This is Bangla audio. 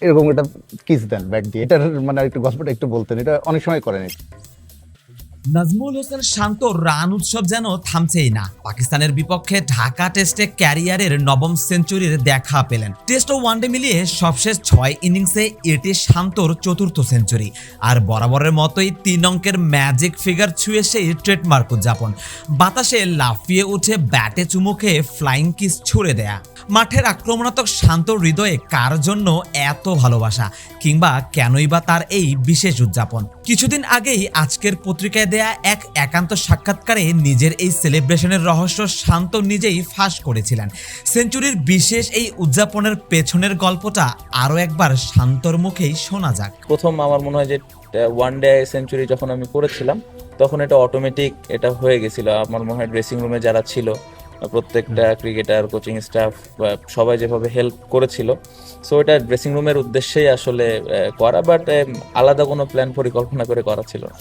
এরকম একটা কিস দেন ব্যাক দিয়ে। এটার মানে একটু গল্পটা একটু বলতেন, এটা অনেক সময় করেন। নাজমুল হোসেন শান্ত রান উৎসব যেন থামছেই না। পাকিস্তানের বিপক্ষে ঢাকা টেস্টে ক্যারিয়ারের নবম সেঞ্চুরির দেখা পেলেন। টেস্ট ও ওয়ানডে মিলিয়ে সবশেষ 6 ইনিংসে এটি শান্তর চতুর্থ সেঞ্চুরি। আর বরাবরের মতোই 3 অঙ্কের ম্যাজিক ফিগার ছুঁয়ে সেই ট্রেডমার্ক উদযাপন। বাতাসে লাফিয়ে উঠে ব্যাটে চুমুকে ফ্লাইং কিস ছুড়ে দেয়া। মাঠের আক্রমণাত্মক শান্ত হৃদয়ে কার জন্য এত ভালোবাসা, কিংবা কেনই বা তার এই বিশেষ উদযাপন? কিছুদিন আগেই আজকের পত্রিকায় দেয়া এক একান্ত সাক্ষাৎকারে নিজের এই সেলিব্রেশনের রহস্য শান্ত নিজেই ফাঁস করেছিলেন। সেঞ্চুরির বিশেষ এই উদযাপনের পেছনের গল্পটা আরও একবার শান্তর মুখেই শোনা যাক। প্রথম আমার মনে হয় যে ওয়ান ডে সেঞ্চুরি যখন আমি করেছিলাম তখন এটা অটোমেটিক এটা হয়ে গেছিল। আমার মনে হয় ড্রেসিং রুমে যারা ছিল প্রত্যেকটা ক্রিকেটার, কোচিং স্টাফ সবাই যেভাবে হেল্প করেছিল, সো এটা ড্রেসিং রুমের উদ্দেশ্যেই আসলে করা, বাট আলাদা কোনো প্ল্যান পরিকল্পনা করে করা ছিল না।